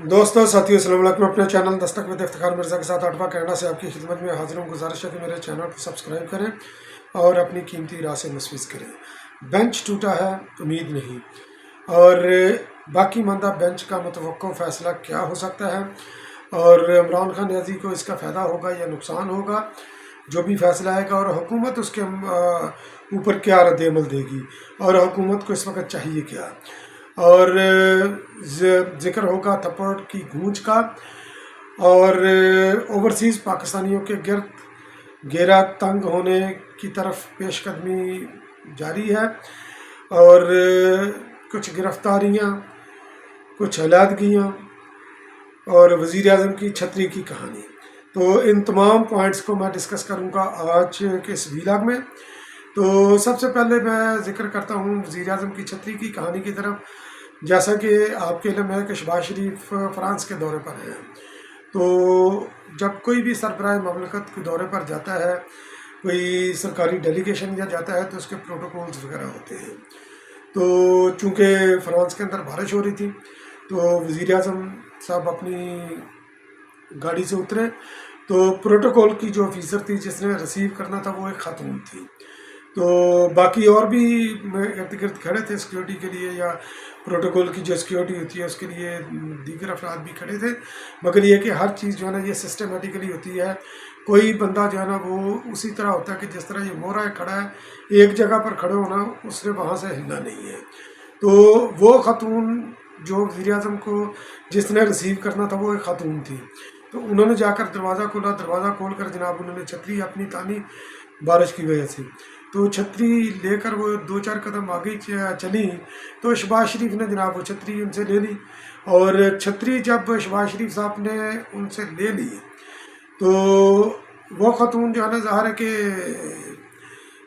दोस्तों साथियों अस्सलाम वालेकुम। अपने चैनल दस्तक में इफ्तिखार मिर्ज़ा के साथ अटवा कनाडा से आपकी खिदमत में हाजिर हूँ। गुजारिश है कि मेरे चैनल को सब्सक्राइब करें और अपनी कीमती राय से मुस्फिज करें। बेंच टूटा है, उम्मीद नहीं। और बाकी मानदा बेंच का मुतवक्को फ़ैसला क्या हो सकता है और इमरान खान न्याज़ी को इसका फ़ायदा होगा या नुकसान होगा, जो भी फ़ैसला आएगा, और हुकूमत उसके ऊपर क्या रद्द-ए-अमल देगी और हुकूमत को इस वक्त चाहिए क्या। और ज़िक्र होगा थप्पड़ की गूंज का, और ओवरसीज़ पाकिस्तानियों के गिरद घेरा तंग होने की तरफ पेशकदमी जारी है, और कुछ गिरफ्तारियां, कुछ अलहदगियाँ और वज़ीर आज़म की छतरी की कहानी। तो इन तमाम पॉइंट्स को मैं डिस्कस करूँगा आज के इस व्लॉग में। तो सबसे पहले मैं ज़िक्र करता हूँ वज़ीर आज़म की छतरी की कहानी की तरफ। जैसा कि आपके इल्म है कि शहबाज शरीफ फ्रांस के दौरे पर हैं, तो जब कोई भी सरबराह ममलकत के दौरे पर जाता है, कोई सरकारी डेलीगेशन या जाता है, तो उसके प्रोटोकॉल्स वगैरह होते हैं। तो चूँकि फ्रांस के अंदर बारिश हो रही थी, तो वज़ीर आज़म साहब अपनी गाड़ी से उतरे, तो प्रोटोकॉल की जो ऑफिसर थी जिसने रिसीव करना था वो एक खातून थी। तो बाकी और भी इर्द गिर्द खड़े थे सिक्योरिटी के लिए, या प्रोटोकॉल की जो सिक्योरिटी होती है उसके लिए दीगर अफराद भी खड़े थे। मगर ये कि हर चीज़ जो है ना ये सिस्टमेटिकली होती है। कोई बंदा जो है ना वो उसी तरह होता है कि जिस तरह ये मोहरा खड़ा है, एक जगह पर खड़े होना, उसने वहाँ से हिलना नहीं है। तो वो खातून जो वज़ीर आज़म को जिसने रिसीव करना था वो एक खातून थी। तो उन्होंने जाकर दरवाज़ा खोला, दरवाज़ा खोल कर जनाब उन्होंने छतरी अपनी तानी बारिश की वजह से। तो छतरी लेकर वो 2-4 कदम आगे चली, तो शहबाज शरीफ ने जनाब वो छतरी उनसे ले ली। और छतरी जब शहबाज शरीफ साहब ने उनसे ले ली, तो वो खातून जो है ना, ज़ाहिर है कि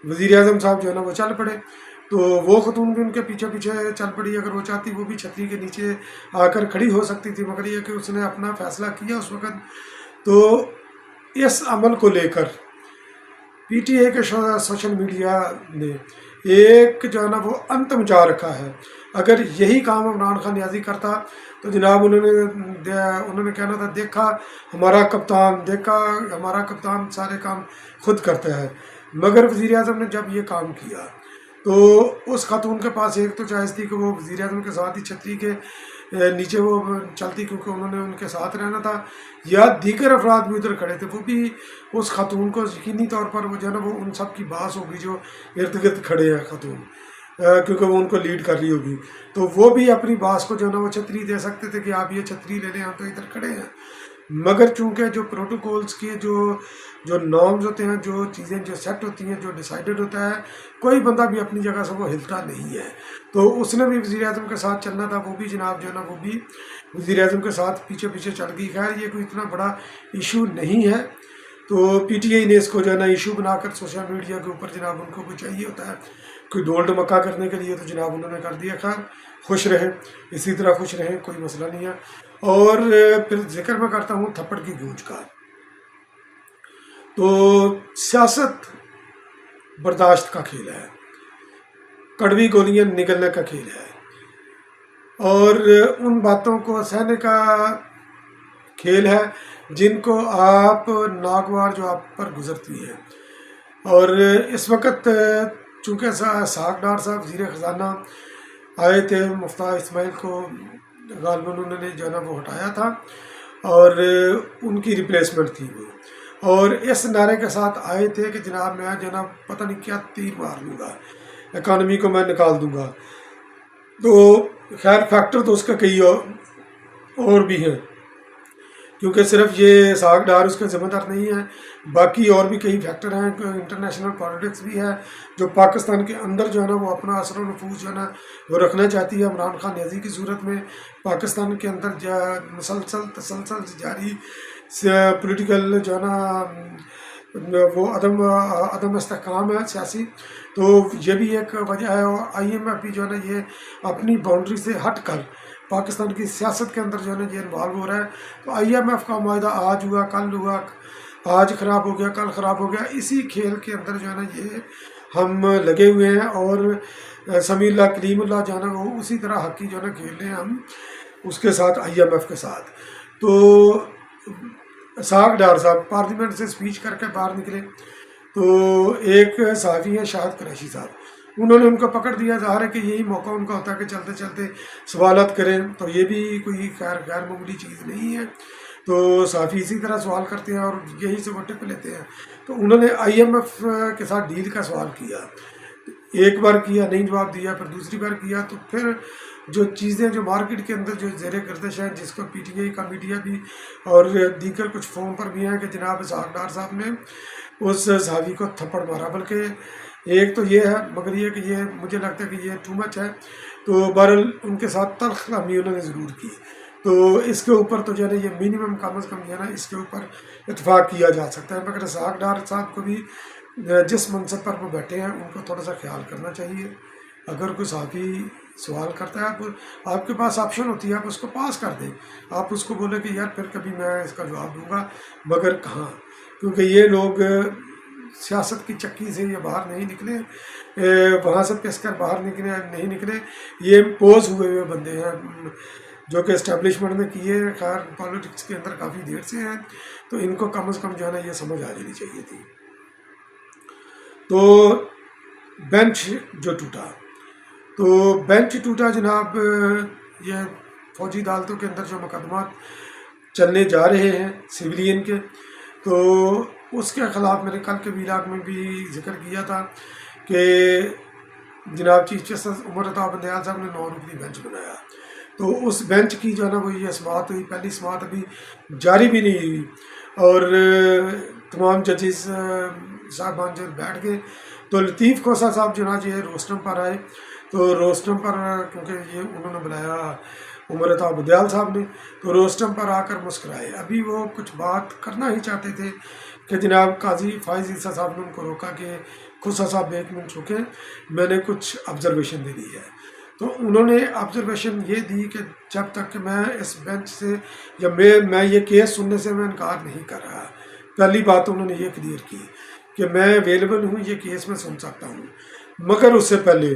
वज़ीर आज़म साहब जो है ना वो चल पड़े। तो वो खातून भी उनके पीछे पीछे चल पड़ी। अगर वो चाहती वो भी छतरी के नीचे आकर खड़ी हो सकती थी, मगर ये कि उसने अपना फ़ैसला किया उस वक़्त। तो इस अमल को लेकर पीटीआई के सोशल मीडिया ने एक जो है ना वो अंत मचा रखा है। अगर यही काम इमरान खान न्याज़ी करता तो जनाब उन्होंने कहना था, देखा हमारा कप्तान, देखा हमारा कप्तान सारे काम खुद करता है। मगर वज़ीर आज़म ने जब ये काम किया, तो उस खातून के पास एक तो चॉइस थी कि वो वज़ीर आज़म के साथ ही छतरी के नीचे वो चलती, क्योंकि उन्होंने उनके साथ रहना था, या दीगर अफराद भी उधर खड़े थे, वो भी उस खातून को यकीनी तौर पर वो जो है ना वो उन सब की बास होगी जो इर्द गिर्द खड़े हैं खातून, क्योंकि वो उनको लीड कर रही होगी। तो वो भी अपनी बास को जो है ना वो छतरी दे सकते थे कि आप ये छतरी ले लें, हम तो इधर खड़े हैं। मगर चूंकि जो प्रोटोकॉल्स के जो जो नॉर्म्स होते हैं, जो चीज़ें जो सेट होती हैं, जो डिसाइडेड होता है, कोई बंदा भी अपनी जगह से वो हिलता नहीं है। तो उसने भी वज़ीर आज़म के साथ चलना था, वो भी जनाब जो है ना वो भी वज़ीर आज़म के साथ पीछे पीछे चल गई। खैर ये कोई इतना बड़ा इशू नहीं है। तो पीटीआई ने इसको जो है ना इशू बनाकर सोशल मीडिया के ऊपर, जनाब उनको कोई चाहिए होता है कोई डोल धमाका करने के लिए, तो जनाब उन्होंने कर दिया। खैर खुश रहें, इसी तरह खुश रहें, कोई मसला नहीं है। और फिर जिक्र मैं करता हूँ थप्पड़ की गूंज का। तो सियासत बर्दाश्त का खेल है, कड़वी गोलियां निगलने का खेल है, और उन बातों को सहने का खेल है जिनको आप नागवार जो आप पर गुजरती हैं। और इस वक्त चूँकि सागडार साहब वज़ीर ख़जाना आए थे, मुफ्ता इस्माइल को गालिबन उन्होंने जो है ना वो हटाया था, और उनकी रिप्लेसमेंट थी वो। और इस नारे के साथ आए थे कि जनाब मैं जो है ना पता नहीं क्या तीर मार लूँगा, इकानमी को मैं निकाल दूँगा। तो खैर फैक्टर तो उसका कई और भी हैं, क्योंकि सिर्फ ये सागडार उसका ज़िम्मेदार नहीं है, बाकी और भी कई फैक्टर हैं। इंटरनेशनल पॉलिटिक्स भी है जो पाकिस्तान के अंदर जो है ना वो अपना असर और नफूज जो है ना वो रखना चाहती है। इमरान खान न्याज़ी की सूरत में पाकिस्तान के अंदर तसलसल जारी पॉलिटिकल जो है ना वो अदम इस्तेहकाम है सियासी। तो ये भी एक वजह है। और IMF भी जो है ना ये अपनी बाउंड्री से हट कर पाकिस्तान की सियासत के अंदर जो है ना ये इन्वॉल्व हो रहा है। तो IMF का मायदा आज हुआ, कल हुआ, आज ख़राब हो गया, कल ख़राब हो गया। इसी खेल के अंदर जो है ना ये हम लगे हुए हैं, और समीउल्लाह कलीमुल्लाह जो है ना वो उसी तरह हकी जो है ना खेल रहे हैं हम। اس کے ساتھ IMF کے ساتھ. تو اسحاق ڈار صاحب پارلیمنٹ سے اسپیچ کر کے باہر نکلے تو ایک صحافی ہیں شاہد قریشی صاحب, انہوں نے ان کو پکڑ دیا. ظاہر ہے کہ یہی موقع ان کا ہوتا ہے کہ چلتے چلتے سوالات کریں, تو یہ بھی کوئی غیر معمولی چیز نہیں ہے. تو صحافی اسی طرح سوال کرتے ہیں اور یہی سے وہ ٹپ لیتے ہیں. تو انہوں نے IMF کے ساتھ ڈیل کا سوال کیا, ایک بار کیا نہیں جواب دیا, پھر دوسری بار کیا. تو پھر جو چیزیں جو مارکیٹ کے اندر جو زیر گردش ہیں, جس کو PTI کا میڈیا بھی اور دیگر کچھ فون پر بھی ہیں کہ جناب اسحاق ڈار صاحب نے اس صحافی کو تھپڑ مارا. بلکہ ایک تو یہ ہے, مگر یہ کہ یہ مجھے لگتا ہے کہ یہ ٹو مچ ہے. تو بہرحال ان کے ساتھ تلخ کلامی انہوں نے ضرور کی. تو اس کے اوپر تو جو ہے نا یہ منیمم کم از کم جو ہے نا اس کے اوپر اتفاق کیا جا سکتا ہے. مگر اسحاق ڈار صاحب کو بھی جس منصب پر وہ بیٹھے ہیں ان کو تھوڑا سا خیال کرنا چاہیے. اگر کوئی صحافی سوال کرتا ہے, آپ کے پاس آپشن ہوتی ہے, آپ اس کو پاس کر دیں. آپ اس کو بولیں کہ یار پھر کبھی میں اس کا جواب دوں گا, مگر کہاں, کیونکہ یہ لوگ سیاست کی چکی سے یہ باہر نہیں نکلے, وہاں سے پس کر باہر نہیں نکلے. یہ پوز ہوئے بندے ہیں جو کہ اسٹیبلشمنٹ نے کیے. خیر پالیٹکس کے اندر کافی دیر سے ہیں, تو ان کو کم از کم جو ہے نا یہ سمجھ آ جانی چاہیے تھی. تو بینچ جو ٹوٹا جناب, یہ فوجی عدالتوں کے اندر جو مقدمات چلنے جا رہے ہیں سویلین کے, تو اس کے خلاف میں نے کل کے ویلاگ میں بھی ذکر کیا تھا کہ جناب چیف جسٹس عمر عطا بندیال صاحب نے 9 رکنی بینچ بنایا. تو اس بینچ کی جو ہے نا وہ یہ سماعت ہوئی, پہلی سماعت ابھی جاری بھی نہیں ہوئی, اور تمام ججز صاحبان جو بیٹھ گئے. تو لطیف کھوسہ صاحب جو نا یہ روسٹرم پر آئے. تو روسٹرم پر کیونکہ یہ انہوں نے بلایا عمر عطا بندیال صاحب نے, تو روسٹرم پر آ کر مسکرائے. ابھی وہ کچھ بات کرنا ہی چاہتے تھے کہ جناب قاضی فائز عیسیٰ صاحب نے ان کو روکا کہ کھوسہ صاحب 1 منٹ رکیں, میں نے کچھ آبزرویشن دینی ہے. تو انہوں نے آبزرویشن یہ دی کہ جب تک کہ میں اس بینچ سے یا میں یہ کیس سننے سے میں انکار نہیں کر رہا. پہلی بات انہوں نے یہ کلیئر کی کہ میں اویلیبل ہوں, یہ کیس میں سن سکتا ہوں. مگر اس سے پہلے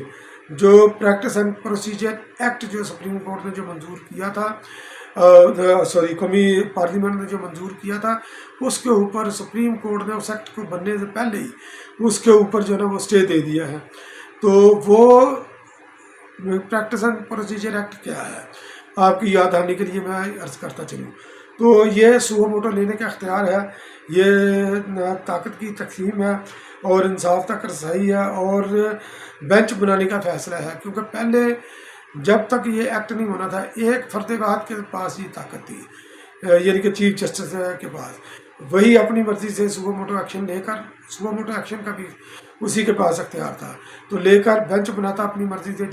جو پریکٹس اینڈ پروسیجر ایکٹ جو سپریم کورٹ نے جو منظور کیا تھا, قومی پارلیمنٹ نے جو منظور کیا تھا, اس کے اوپر سپریم کورٹ نے اس ایکٹ کو بننے سے پہلے ہی اس کے اوپر جو ہے نا وہ اسٹے دے دیا ہے. تو وہ پریکٹس اینڈ پروسیجر ایکٹ کیا ہے, آپ کی یاد آنے کے لیے میں عرض کرتا چلوں. تو یہ سو موٹو لینے کا اختیار ہے, یہ طاقت کی تقسیم ہے اور انصاف تک رسائی ہے اور بینچ بنانے کا فیصلہ ہے. کیونکہ پہلے جب تک یہ ایکٹ نہیں ہونا تھا ایک فرد واحد کے پاس یہ طاقت تھی, یعنی کہ چیف جسٹس کے پاس, وہی اپنی مرضی سے سو موٹو ایکشن لے کر, سو موٹو ایکشن کا بھی اسی کے پاس اختیار تھا, تو لے کر بینچ بناتا اپنی مرضی سے.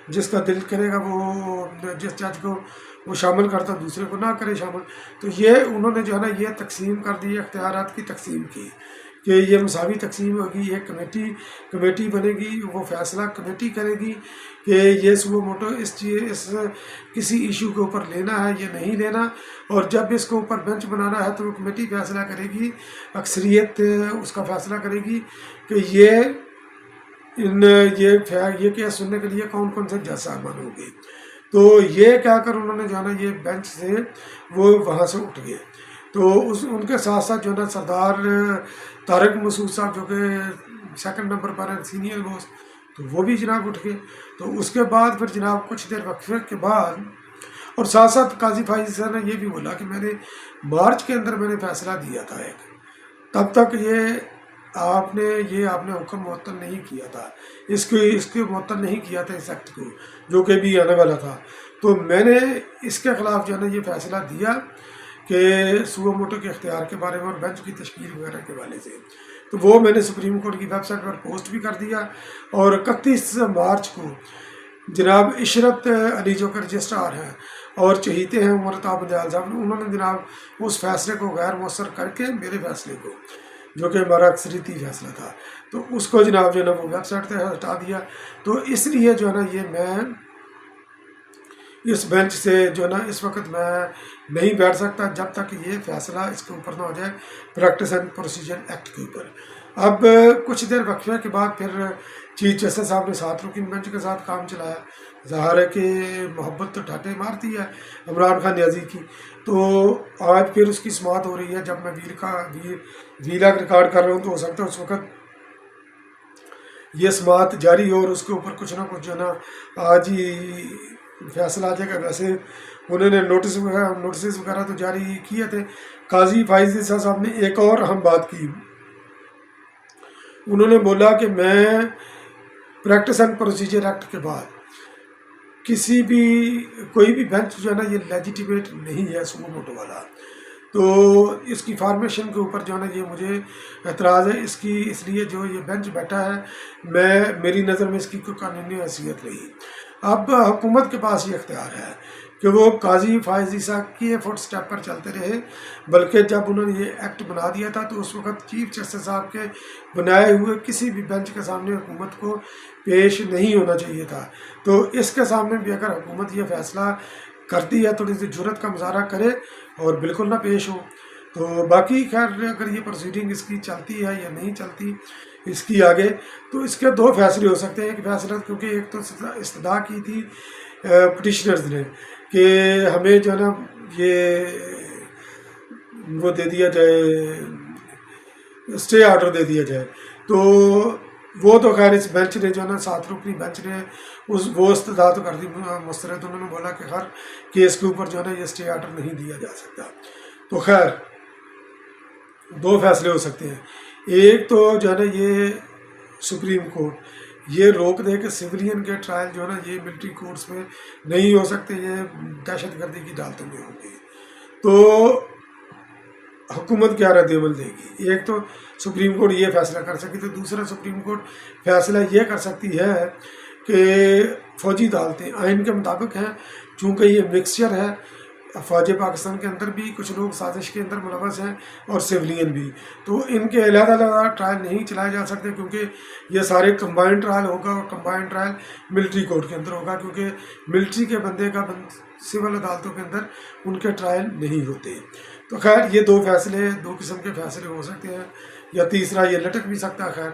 جس کا دل کرے گا وہ جس جج کو وہ شامل کرتا, دوسرے کو نہ کرے شامل. تو یہ انہوں نے جو ہے نا یہ تقسیم کر دی, اختیارات کی تقسیم کی کہ یہ مساوی تقسیم ہوگی. ایک کمیٹی بنے گی, وہ فیصلہ کمیٹی کرے گی کہ یہ سو موٹو اس کسی ایشو کے اوپر لینا ہے یا نہیں لینا, اور جب اس کے اوپر بینچ بنانا ہے تو وہ کمیٹی فیصلہ کرے گی, اکثریت اس کا فیصلہ کرے گی کہ یہ کیس سننے کے لیے کون کون سے جج صاحبان ہوں گے. تو یہ کہہ کر انہوں نے جو ہے نا یہ بینچ سے وہ وہاں سے اٹھ گئے. تو ان کے ساتھ ساتھ جو ہے نا سردار طارق مسعود صاحب جو کہ 2 نمبر پر ہیں سینئر موسٹ, تو وہ بھی جناب اٹھ گئے. تو اس کے بعد پھر جناب کچھ دیر وقفے کے بعد, اور ساتھ ساتھ قاضی فائز صاحب نے یہ بھی بولا کہ میں نے مارچ کے اندر میں نے فیصلہ دیا تھا ایک, تب تک آپ نے حکم معطل نہیں کیا تھا, اس کے معطل نہیں کیا تھا اس ایکٹ کو جو کہ بھی آنے والا تھا. تو میں نے اس کے خلاف جو ہے نا یہ فیصلہ دیا کہ سو موٹو کے اختیار کے بارے میں اور بینچ کی تشکیل وغیرہ کے حوالے سے. تو وہ میں نے سپریم کورٹ کی ویب سائٹ پر پوسٹ بھی کر دیا, اور 31 مارچ کو جناب عشرت علی جو کہ رجسٹرار ہیں اور چہیتے ہیں عمر عطا بندیال صاحب, انہوں نے جناب اس فیصلے کو غیر مؤثر کر کے میرے فیصلے کو جو کہ ہمارا اکثریتی فیصلہ تھا, تو اس کو جناب جو ہے نا وہ ویب سائٹ سے ہٹا دیا. تو اس لیے جو ہے نا یہ میں اس بینچ سے جو ہے نا اس وقت میں نہیں بیٹھ سکتا جب تک یہ فیصلہ اس کے اوپر نہ ہو جائے, پریکٹس اینڈ پروسیجر ایکٹ کے اوپر. اب کچھ دیر وقفے کے بعد پھر चीफ जस्टिस साहब ने 7 रुकनी बेंच के साथ काम चलाया। ज़ाहिर है कि मोहब्बत तो ठाटे मारती है इमरान खान न्याजी की। तो आज फिर उसकी समाअत हो रही है। जब मैं वीला रिकॉर्ड कर रहा हूँ तो हो सकता है उस वक्त ये समाअत जारी हो और उसके ऊपर कुछ ना कुछ जो है ना आज ही फैसला आ जाएगा। वैसे उन्होंने नोटिस वगैरह तो जारी किए थे। काजी फाइज ईसा साहब ने एक और अहम बात की। उन्होंने बोला कि मैं प्रैक्टिस एंड प्रोसीजर एक्ट के बाद किसी भी कोई भी बेंच जो है ना ये लेजिटिमेट नहीं है सुमो मोटो वाला। तो इसकी फॉर्मेशन के ऊपर जो है ना ये मुझे एतराज़ है इसकी, इसलिए जो ये बेंच बैठा है मेरी नज़र में इसकी कोई कानूनी हैसियत नहीं। अब हुकूमत के पास ये इख्तियार है कि वो काजी फायज़ ईसा के फुट स्टेप पर चलते रहे। बल्कि जब उन्होंने ये एक्ट बना दिया था तो उस वक्त चीफ जस्टिस साहब के बनाए हुए किसी भी बेंच के सामने हुकूमत को पेश नहीं होना चाहिए था। तो इसके सामने भी अगर हुकूमत ये फ़ैसला करती है थोड़ी सी जुर्रत का मुजाहरा करे और बिल्कुल ना पेश हो। तो बाकी खैर अगर ये प्रोसीडिंग इसकी चलती है या नहीं चलती इसकी आगे, तो इसके दो फैसले हो सकते हैं। एक फैसला क्योंकि एक तो इस्तदा की थी पिटिशनर्स ने कि हमें जो है ना ये वो दे दिया जाए, स्टे ऑर्डर दे दिया जाए। तो वो तो खैर इस बेंच ने जो है ना 7 रुकनी बेंच ने वो इस्तदा तो कर दी मुस्तरद। उन्होंने बोला कि हर केस के ऊपर जो है ना ये स्टे ऑर्डर नहीं दिया जा सकता। तो खैर दो फैसले हो सकते हैं। एक तो जो है ना ये सुप्रीम कोर्ट ये रोक दे कि सिविलियन के ट्रायल जो है ना ये मिलिट्री कोर्ट्स में नहीं हो सकते, ये दहशत गर्दी की अदालतों में होंगे। तो हुकूमत क्या रद्द-ए-अमल देगी? एक तो सुप्रीम कोर्ट ये फैसला कर सकती, तो दूसरा सुप्रीम कोर्ट फैसला ये कर सकती है कि फ़ौजी अदालतें आइन के मुताबिक हैं, चूँकि ये मिक्सचर है फ़ौज पाकिस्तान के अंदर भी कुछ लोग साजिश के अंदर मुलव्वस हैं और सिविलियन भी, तो इनके अलग-अलग ट्रायल नहीं चलाए जा सकते क्योंकि ये सारे कंबाइंड ट्रायल होगा और कंबाइंड ट्रायल मिलिट्री कोर्ट के अंदर होगा क्योंकि मिलिट्री के बंदे का सिविल अदालतों के अंदर उनके ट्रायल नहीं होते। तो खैर ये दो फैसले, दो किस्म के फैसले हो सकते हैं, या तीसरा ये लटक भी सकता है। खैर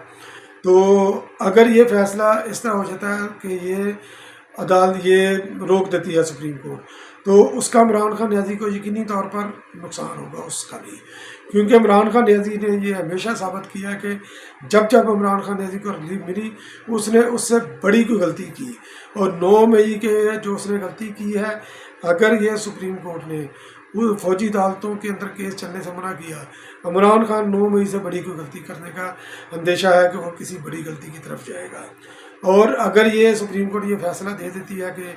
तो अगर ये फैसला इस तरह हो जाता है कि ये अदालत ये रोक देती है सुप्रीम कोर्ट, तो उसका इमरान खान न्याजी को यकीनी तौर पर नुकसान होगा उसका भी, क्योंकि इमरान खान न्याजी ने ये हमेशा साबित किया कि जब इमरान खान न्याजी को रिलीफ मिली उसने उससे बड़ी कोई गलती की। और 9 मई के जो उसने गलती की है, अगर ये सुप्रीम कोर्ट ने वो फ़ौजी अदालतों के अंदर केस चलने से मना किया, इमरान खान 9 मई से बड़ी कोई गलती करने का अंदेशा है कि वो किसी बड़ी गलती की तरफ जाएगा। और अगर ये सुप्रीम कोर्ट ये फैसला दे देती है कि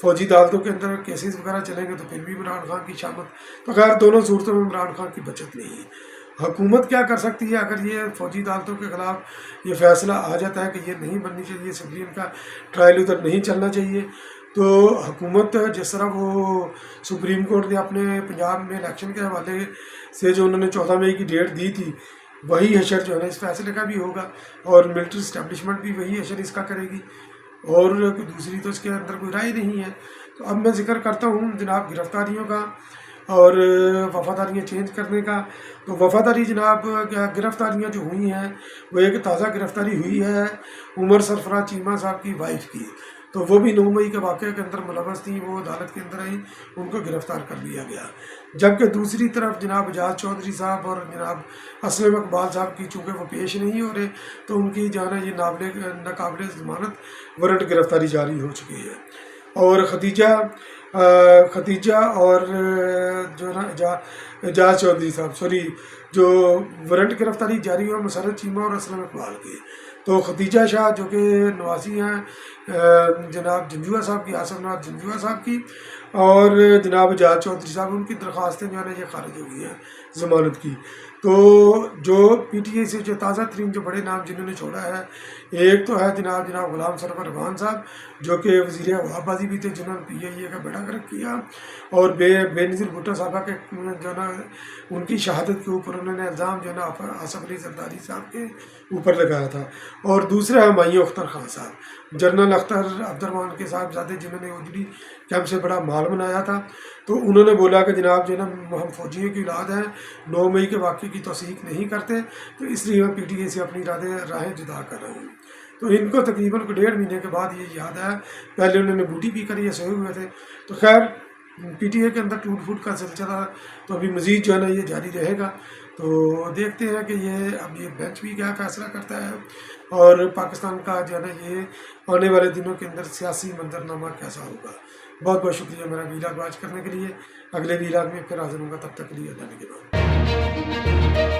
फ़ौजी अदालतों के अंदर केसेस वगैरह चलेंगे तो फिर भी इमरान खान की शामत, तो खैर दोनों सूरतों में इमरान खान की बचत नहीं है। हुकूमत क्या कर सकती है अगर ये फ़ौजी अदालतों के ख़िलाफ़ ये फैसला आ जाता है कि ये नहीं बननी चाहिए, सिविलियन का ट्रायल उधर नहीं चलना चाहिए, तो हुकूमत जिस तरह वो सुप्रीम कोर्ट ने अपने पंजाब में इलेक्शन के हवाले से जो उन्होंने 14 मई की डेट दी थी, वही हशर जो है ना इस फैसले का भी होगा और मिलिट्री इस्टेब्लिशमेंट भी वही हशर इसका करेगी, और दूसरी तो इसके अंदर कोई राय नहीं है। तो अब मैं जिक्र करता हूँ जनाब गिरफ़्तारियों का और वफ़ादारियाँ चेंज करने का। तो वफ़ादारी जनाब गिरफ़्तारियाँ जो हुई हैं वो एक ताज़ा गिरफ़्तारी हुई है उमर सरफराज चीमा साहब की वाइफ की, तो वो भी 9 मई के वाक़े के अंदर मुलव्वस थी, वो अदालत के अंदर आई, उनको गिरफ़्तार कर लिया गया। जबकि दूसरी तरफ जनाब एजाज चौधरी साहब और जनाब असलम इकबाल साहब की चूँकि वो पेश नहीं हो रहे, तो उनकी जो है ना ये नाकाबिले ज़मानत वारंट गिरफ़्तारी जारी हो चुकी है। और खदीजा और जो है ना एजाज चौधरी साहब जो वारंट गिरफ़्तारी जारी हुआ मुसर्रत चीमा और असलम इकबाल की, तो खदीजा शाह जो कि नवासी हैं जनाब जंजुआ साहब की, आसफ नवाज जंजुआ साहब की, और जनाब एजाज चौधरी साहब, उनकी दरख्वास्तें जो है ना ये खारिज हो गई हैं ज़मानत की। तो जो PTI से जो ताज़ा तरीन जो बड़े नाम जिन्होंने छोड़ा है, एक तो है जनाब गुलाम सरवर रहमान साहब जो कि वज़ीर हवाबाजी भी थे, जिन्होंने PIA का बेड़ा गर्क किया, और बेनज़ीर भुट्टो साहबा के जो ना उनकी शहादत के ऊपर उन्होंने इल्ज़ाम जो है ना आसफ अली जरदारी साहब के ऊपर लगाया था। और दूसरा है माही अख्तर खान साहब, जनरल अख्तर अब्दुर्रहमान के साहबजादे, जिन्होंने उजड़ी कैंप से बड़ा माल बनाया था। तो उन्होंने बोला कि जनाब जो है ना हम फ़ौजियों की औलाद हैं, 9 मई के वाक़े की तौसीक़ नहीं करते, तो इसलिए मैं PTI से अपनी राहें जुदा कर रहा हूँ। तो इनको तकरीबन 1.5 महीने के बाद ये याद आया। पहले उन्होंने बूटी पी कर ये सोए हुए थे। तो खैर पीटीए के अंदर टूट फूट का सिलसिला, तो अभी मज़ीद जो है ना ये जारी रहेगा। तो देखते हैं कि ये अब ये बेंच भी क्या फ़ैसला करता है, और पाकिस्तान का जो है ना ये आने वाले दिनों के अंदर सियासी मंजरनामा कैसा होगा। बहुत बहुत शुक्रिया मेरा वीलॉग वॉच करने के लिए। अगले वीलॉग में फिर हाजिर होगा, तब तक के लिए अल्लाह के बाद।